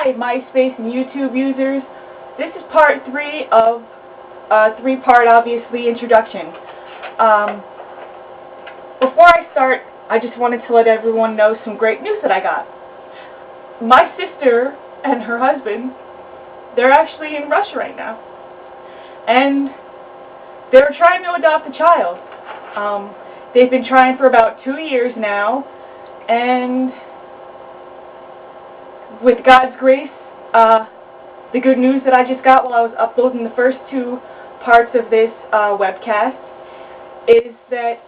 Hi, MySpace and YouTube users. This is part 3 of a 3-part, obviously, introduction. Before I start, I just wanted to let everyone know some great news that I got. My sister and her husband, they're actually in Russia right now. And they're trying to adopt a child. They've been trying for about 2 years now, and with God's grace, the good news that I just got while I was uploading the first 2 parts of this webcast is that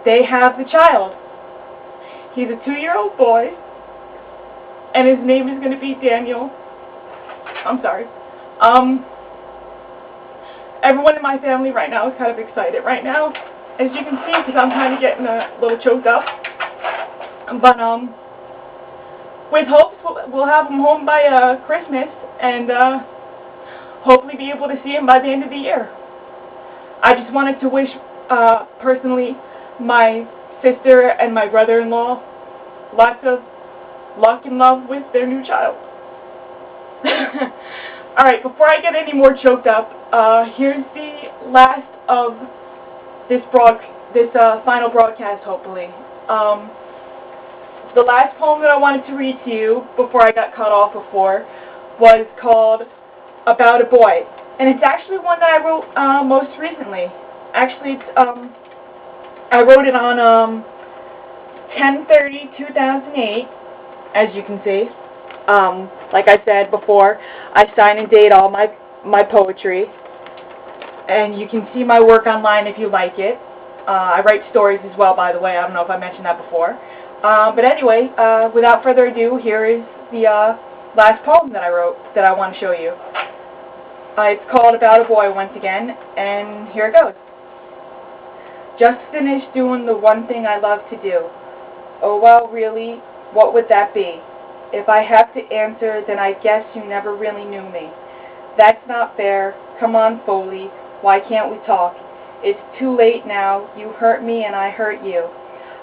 they have the child. He's a 2-year-old boy, and his name is going to be Daniel. I'm sorry. Everyone in my family right now is kind of excited right now, as you can see, because I'm kind of getting a little choked up. But with hopes, we'll have him home by Christmas, and hopefully be able to see him by the end of the year. I just wanted to wish, personally, my sister and my brother-in-law lots of luck and love with their new child. Alright, before I get any more choked up, here's the last of this final broadcast, hopefully. The last poem that I wanted to read to you before I got cut off before was called About a Boy. And it's actually one that I wrote most recently. Actually, it's I wrote it on 10/30/2008, as you can see. Like I said before, I sign and date all my poetry. And you can see my work online if you like it. I write stories as well, by the way. I don't know if I mentioned that before. But anyway, without further ado, here is the last poem that I wrote that I want to show you. It's called About a Boy once again, and here it goes. Just finished doing the one thing I love to do. Oh well, really, what would that be? If I have to answer, then I guess you never really knew me. That's not fair. Come on, Foley, why can't we talk? It's too late now. You hurt me and I hurt you.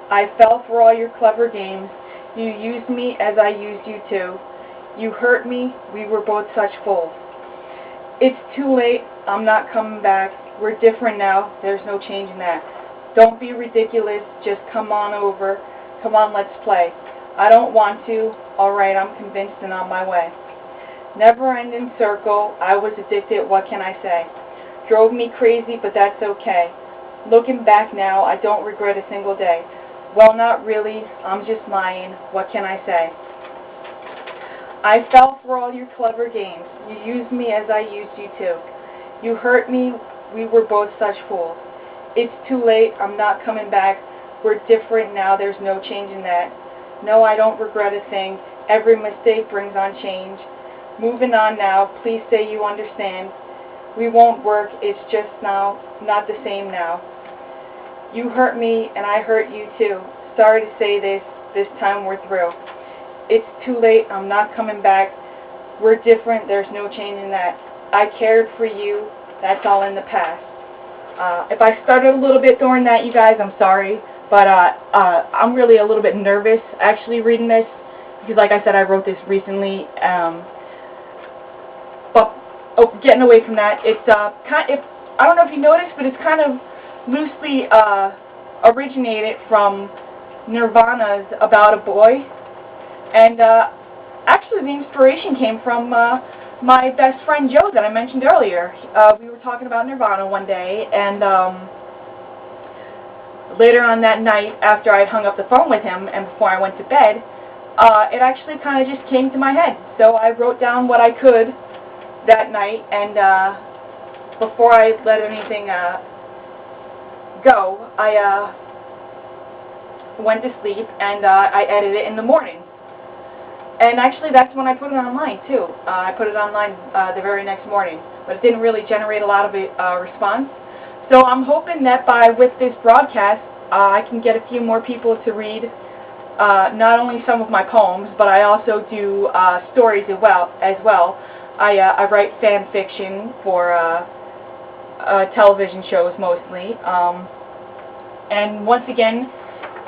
I fell for all your clever games. You used me as I used you too. You hurt me. We were both such fools. It's too late. I'm not coming back. We're different now. There's no changing that. Don't be ridiculous. Just come on over. Come on, let's play. I don't want to. All right, I'm convinced and on my way. Never-ending circle. I was addicted. What can I say? Drove me crazy, but that's okay. Looking back now, I don't regret a single day. Well, not really. I'm just lying. What can I say? I fell for all your clever games. You used me as I used you too. You hurt me. We were both such fools. It's too late. I'm not coming back. We're different now. There's no changing that. No, I don't regret a thing. Every mistake brings on change. Moving on now. Please say you understand. We won't work. It's just now not the same now. You hurt me, and I hurt you too. Sorry to say this time we're through. It's too late, I'm not coming back. We're different, there's no changing that. I cared for you, that's all in the past. If I started a little bit during that, you guys, I'm sorry. But I'm really a little bit nervous actually reading this, because like I said, I wrote this recently. But getting away from that, it's I don't know if you noticed, but it's kind of loosely originated from Nirvana's About a Boy, and actually the inspiration came from my best friend Joe that I mentioned earlier. We were talking about Nirvana one day, and later on that night, after I'd hung up the phone with him and before I went to bed, it actually kind of just came to my head. So I wrote down what I could that night, and before I let anything go, I went to sleep, and I edited it in the morning. And actually, that's when I put it online, too. I put it online the very next morning, but it didn't really generate a lot of response. So I'm hoping that with this broadcast, I can get a few more people to read not only some of my poems, but I also do stories as well. I write fan fiction for television shows mostly. And once again,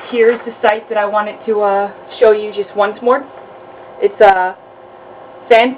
here's the site that I wanted to show you just once more. It's a fan